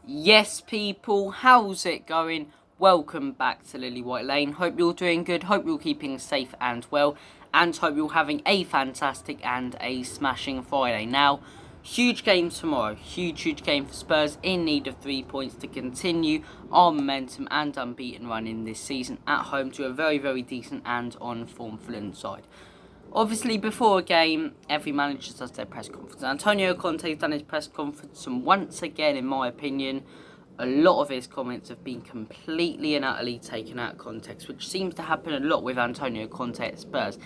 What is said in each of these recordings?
Yes, people, how's it going? Welcome back to Lily White Lane. Hope you're doing good, hope you're keeping safe and well, and hope you're having a fantastic and a smashing Friday. Now, huge game tomorrow, huge game for Spurs, in need of 3 points to continue our momentum and unbeaten run in this season at home to a very decent and on-form Fulham side. Obviously, before a game, every manager does their press conference. Antonio Conte has done his press conference, and once again, in my opinion, a lot of his comments have been completely and utterly taken out of context, which seems to happen a lot with Antonio Conte at Spurs.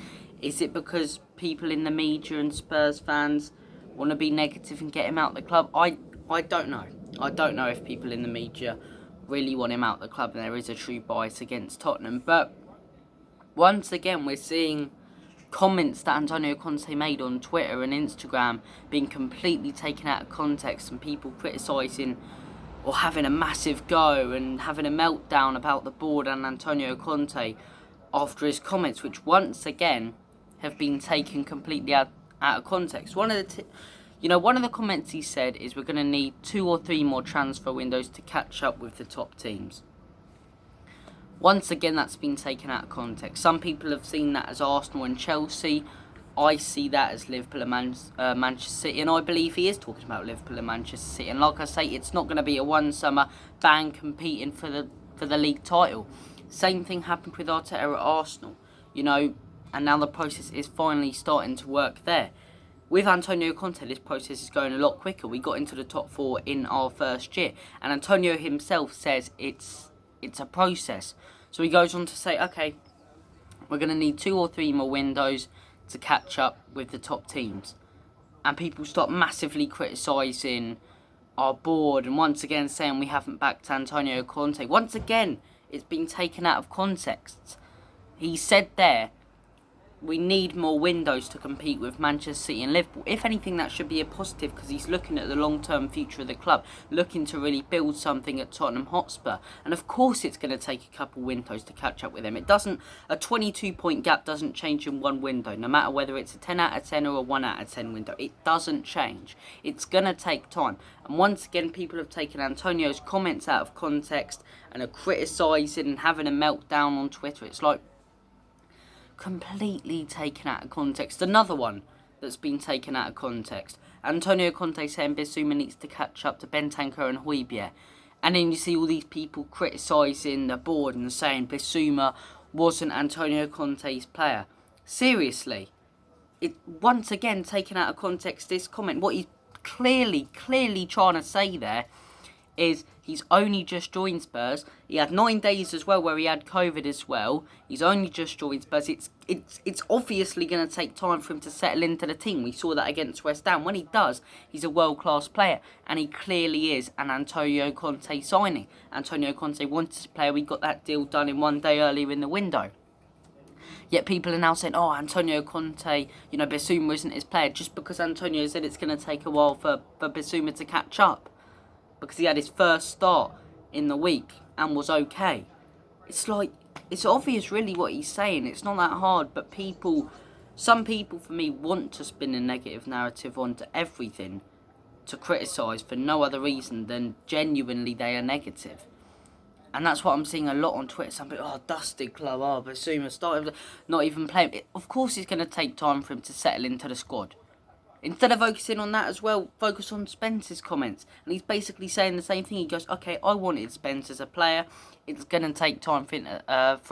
Is it because people in the media and Spurs fans want to be negative and get him out of the club? I don't know. I don't know if people in the media really want him out of the club and there is a true bias against Tottenham. But once again, we're seeing comments that Antonio Conte made on Twitter and Instagram being completely taken out of context, and people criticising or having a massive go and having a meltdown about the board and Antonio Conte after his comments, which once again have been taken completely out of context. One of the comments he said is, we're going to need 2 or 3 more transfer windows to catch up with the top teams. Once again, that's been taken out of context. Some people have seen that as Arsenal and Chelsea. I see that as Liverpool and Manchester City, and I believe he is talking about Liverpool and Manchester City. And like I say, it's not going to be a one summer bang competing for the league title. Same thing happened with Arteta at Arsenal, and now the process is finally starting to work there. With Antonio Conte, this process is going a lot quicker. We got into the top 4 in our first year, and Antonio himself says it's a process. So he goes on to say, okay, we're going to need 2 or 3 more windows to catch up with the top teams. And people start massively criticising our board, and once again saying we haven't backed Antonio Conte. Once again, it's been taken out of context. He said there, we need more windows to compete with Manchester City and Liverpool. If anything, that should be a positive, because he's looking at the long-term future of the club, looking to really build something at Tottenham Hotspur. And of course it's going to take a couple windows to catch up with them. A 22-point gap doesn't change in one window, no matter whether it's a 10 out of 10 or a 1 out of 10 window. It doesn't change. It's going to take time. And once again, people have taken Antonio's comments out of context and are criticising and having a meltdown on Twitter. It's like, completely taken out of context. Another one that's been taken out of context. Antonio Conte saying Bissouma needs to catch up to Bentancur and Højbjerg. And then you see all these people criticising the board and saying Bissouma wasn't Antonio Conte's player. Seriously. It once again taken out of context, this comment. What he's clearly trying to say there is he's only just joined Spurs. He had 9 days as well where he had COVID as well. He's only just joined Spurs. It's obviously going to take time for him to settle into the team. We saw that against West Ham. When he does, he's a world-class player. And he clearly is an Antonio Conte signing. Antonio Conte wanted to play. We got that deal done in 1 day earlier in the window. Yet people are now saying, oh, Antonio Conte, Bissouma isn't his player, just because Antonio said it's going to take a while for Bissouma to catch up, because he had his first start in the week and was okay. It's like, it's obvious really what he's saying. It's not that hard, but some people for me want to spin a negative narrative onto everything to criticise for no other reason than genuinely they are negative. And that's what I'm seeing a lot on Twitter. Some people, dusted club, Bissouma started, not even playing. Of course it's going to take time for him to settle into the squad. Instead of focusing on that as well, focus on Spence's comments. And he's basically saying the same thing. He goes, okay, I wanted Spence as a player. It's going to take time for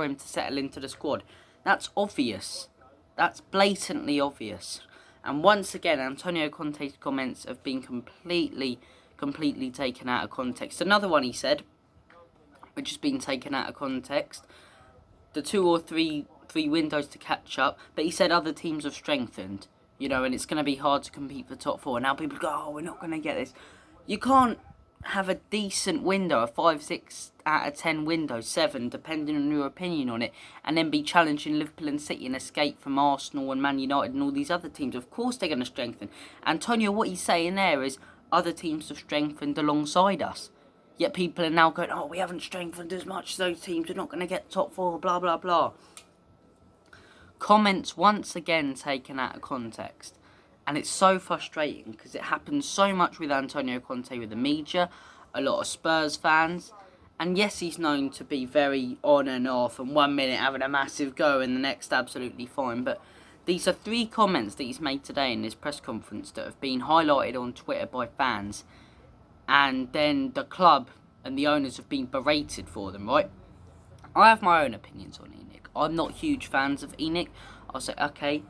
him to settle into the squad. That's obvious. That's blatantly obvious. And once again, Antonio Conte's comments have been completely taken out of context. Another one he said, which has been taken out of context, the 2 or 3 windows to catch up. But he said other teams have strengthened. And it's going to be hard to compete for top 4. Now people go, we're not going to get this. You can't have a decent window, a 5, 6 out of 10 window, 7, depending on your opinion on it, and then be challenging Liverpool and City and escape from Arsenal and Man United and all these other teams. Of course they're going to strengthen. Antonio, what he's saying there is other teams have strengthened alongside us. Yet people are now going, we haven't strengthened as much as those teams. We're not going to get top 4, blah, blah, blah. Comments once again taken out of context. And it's so frustrating because it happens so much with Antonio Conte with the media. a lot of Spurs fans. And yes, he's known to be very on and off, and 1 minute having a massive go and the next absolutely fine. But these are 3 comments that he's made today in this press conference that have been highlighted on Twitter by fans. And then the club and the owners have been berated for them, right? I have my own opinions on Enic. I'm not huge fans of Enic. I'll say, okay,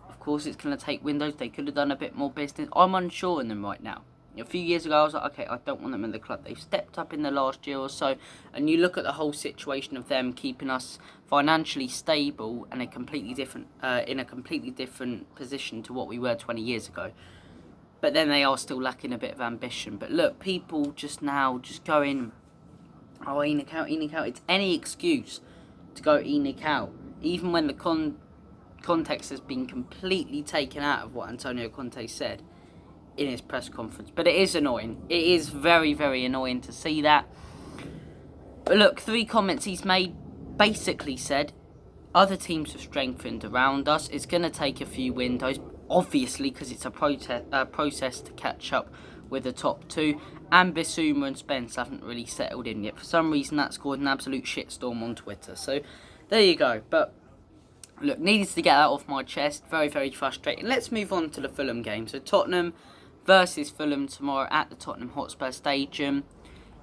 of course it's going to take windows. They could have done a bit more business. I'm unsure in them right now. A few years ago, I was like, okay, I don't want them in the club. They've stepped up in the last year or so. And you look at the whole situation of them keeping us financially stable and in a completely different position to what we were 20 years ago. But then they are still lacking a bit of ambition. But look, people just going, oh, Enic out, Enic out. It's any excuse to go Enic out. Even when the context has been completely taken out of what Antonio Conte said in his press conference. But it is annoying. It is very, very annoying to see that. But look, 3 comments he's made basically said, other teams have strengthened around us. It's going to take a few windows, obviously, because it's a process to catch up with the top 2. And Bissouma and Spence haven't really settled in yet. For some reason, that's caused an absolute shitstorm on Twitter. So, there you go. But look, needed to get that off my chest. Very, very frustrating. Let's move on to the Fulham game. So, Tottenham versus Fulham tomorrow at the Tottenham Hotspur Stadium.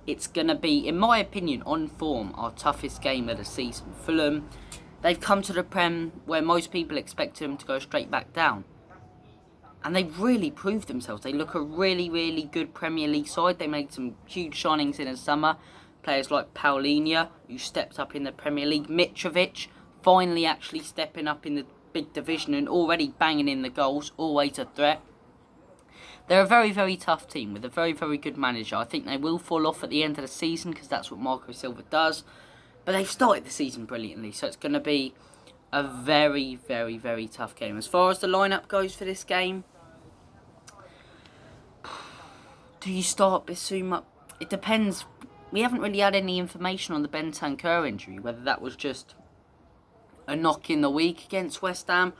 It's going to be, in my opinion, on form, our toughest game of the season. Fulham, they've come to the Prem where most people expect them to go straight back down. And they've really proved themselves. They look a really, really good Premier League side. They made some huge signings in the summer. Players like Paulinho, who stepped up in the Premier League. Mitrovic, finally actually stepping up in the big division and already banging in the goals. Always a threat. They're a very, very tough team with a very, very good manager. I think they will fall off at the end of the season because that's what Marco Silva does. But they've started the season brilliantly, so it's going to be a very, very, very tough game. As far as the lineup goes for this game, do you start Bissouma? It depends. We haven't really had any information on the Bentancur injury, whether that was just a knock in the week against West Ham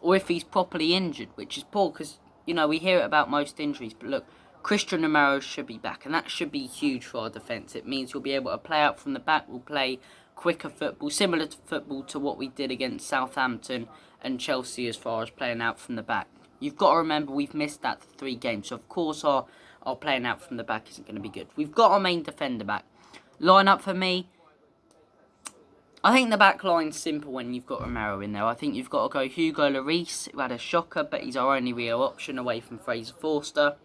or if he's properly injured, which is poor because, you know, we hear it about most injuries. But look, Christian Romero should be back, and that should be huge for our defence. It means we'll be able to play out from the back. We'll play quicker football, similar to what we did against Southampton and Chelsea as far as playing out from the back. You've got to remember we've missed that for 3 games, so of course our playing out from the back isn't going to be good. We've got our main defender back. Line up for me, I think the back line's simple when you've got Romero in there. I think you've got to go Hugo Lloris, who had a shocker, but he's our only real option away from Fraser Forster.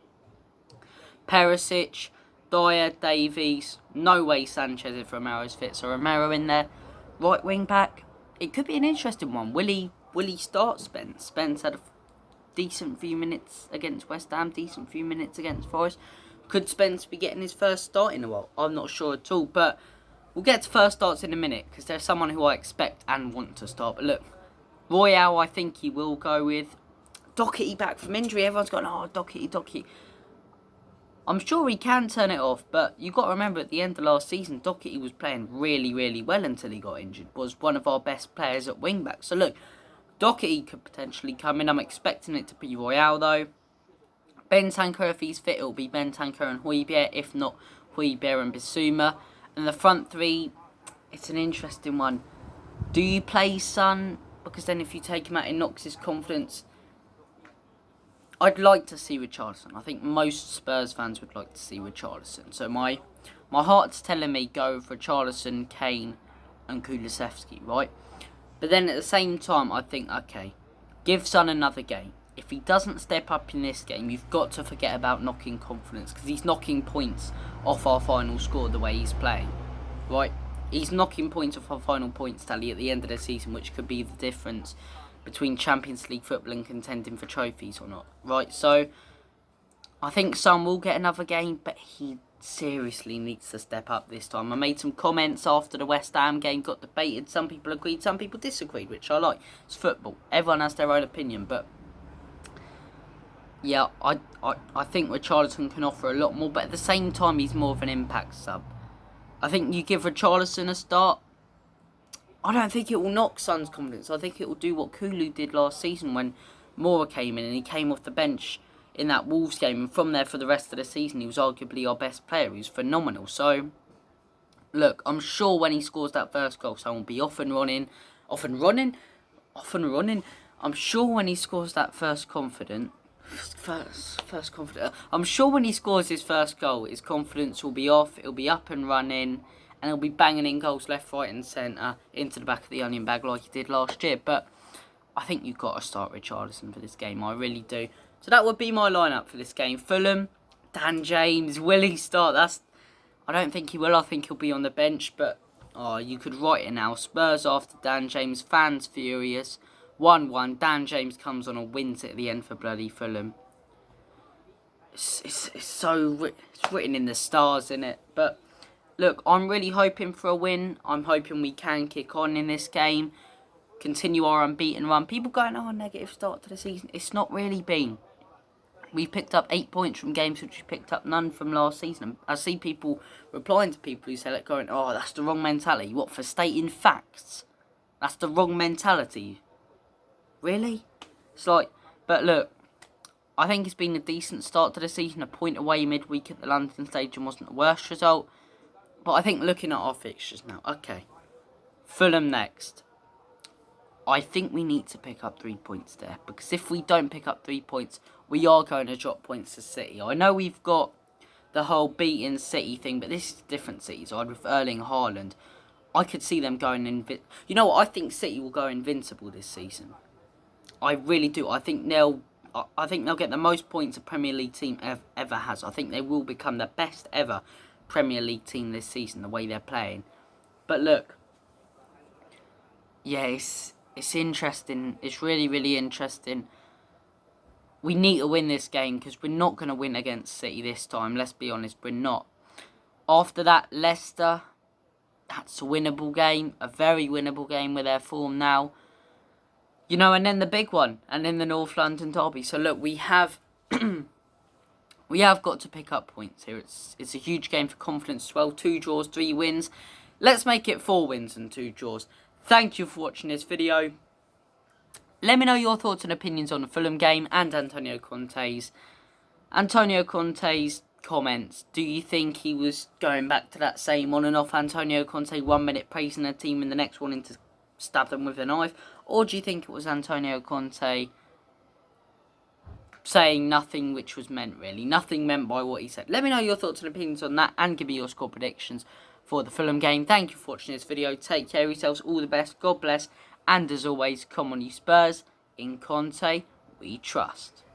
Perisic, Dyer, Davies, no way Sanchez if Romero's fit, so Romero in there. Right wing back, it could be an interesting one. Will he start Spence? Spence had a decent few minutes against West Ham, decent few minutes against Forest. Could Spence be getting his first start in a while? I'm not sure at all, but we'll get to first starts in a minute because there's someone who I expect and want to start. But look, Royale, I think he will go with. Doherty back from injury. Everyone's going, oh, Doherty. I'm sure he can turn it off, but you've got to remember at the end of last season, Doherty was playing really, really well until he got injured. Was one of our best players at wing back. So look, Doherty could potentially come in. I'm expecting it to be Royale though. Bentancur, if he's fit, it'll be Bentancur and Højbjerg. If not, Højbjerg and Bissouma. And the front 3, it's an interesting one. Do you play Son? Because then if you take him out, it knocks his confidence. I'd like to see Richarlison. I think most Spurs fans would like to see Richarlison. So my heart's telling me go for Richarlison, Kane and Kulusevski, right? But then at the same time, I think, okay, give Son another game. If he doesn't step up in this game, you've got to forget about knocking confidence because he's knocking points off our final score the way he's playing, right? He's knocking points off our final points tally at the end of the season, which could be the difference between Champions League football and contending for trophies or not, right? So I think Son will get another game, but he seriously needs to step up this time. I made some comments after the West Ham game, got debated. Some people agreed, some people disagreed, which I like. It's football. Everyone has their own opinion, but yeah, I think Richarlison can offer a lot more, but at the same time, he's more of an impact sub. I think you give Richarlison a start. I don't think it will knock Son's confidence. I think it will do what Kulu did last season when Moura came in and he came off the bench. in that Wolves game, and from there for the rest of the season, he was arguably our best player. He was phenomenal. So, look, I'm sure when he scores that first goal, someone will be off and running. I'm sure when he scores that first confident, I'm sure when he scores his first goal, his confidence will be off. It'll be up and running, and he'll be banging in goals left, right, and centre into the back of the onion bag like he did last year. But I think you've got to start Richarlison for this game. I really do. So that would be my lineup for this game. Fulham, Dan James. Will he start? I don't think he will. I think he'll be on the bench. But you could write it now. Spurs after Dan James. Fans furious. 1-1. Dan James comes on and wins it at the end for bloody Fulham. It's written in the stars, isn't it? But look, I'm really hoping for a win. I'm hoping we can kick on in this game. Continue our unbeaten run. People going, negative start to the season. It's not really been. We picked up 8 points from games which we picked up none from last season. I see people replying to people who say, going, that's the wrong mentality. What, for stating facts? That's the wrong mentality. Really? It's like, but look, I think it's been a decent start to the season. A point away midweek at the London Stadium wasn't the worst result. But I think looking at our fixtures now, okay. Fulham next. I think we need to pick up 3 points there. Because if we don't pick up 3 points, we are going to drop points to City. I know we've got the whole beating City thing, but this is a different City side with Erling Haaland. I could see them going You know what? I think City will go invincible this season. I really do. I think they'll get the most points a Premier League team ever has. I think they will become the best ever Premier League team this season, the way they're playing. But look, yeah, it's interesting. It's really, really interesting. We need to win this game because we're not going to win against City this time. Let's be honest, we're not. After that, Leicester, that's a winnable game. A very winnable game with their form now. You know, and then the big one. And then the North London derby. So look, we have got to pick up points here. It's a huge game for confidence as well. 2 draws, 3 wins. Let's make it 4 wins and 2 draws. Thank you for watching this video. Let me know your thoughts and opinions on the Fulham game and Antonio Conte's comments. Do you think he was going back to that same on and off Antonio Conte, 1 minute praising the team and the next wanting to stab them with a knife? Or do you think it was Antonio Conte saying nothing which was meant, really? Nothing meant by what he said. Let me know your thoughts and opinions on that and give me your score predictions for the Fulham game. Thank you for watching this video. Take care of yourselves. All the best. God bless. And as always, come on you Spurs. In Conte, we trust.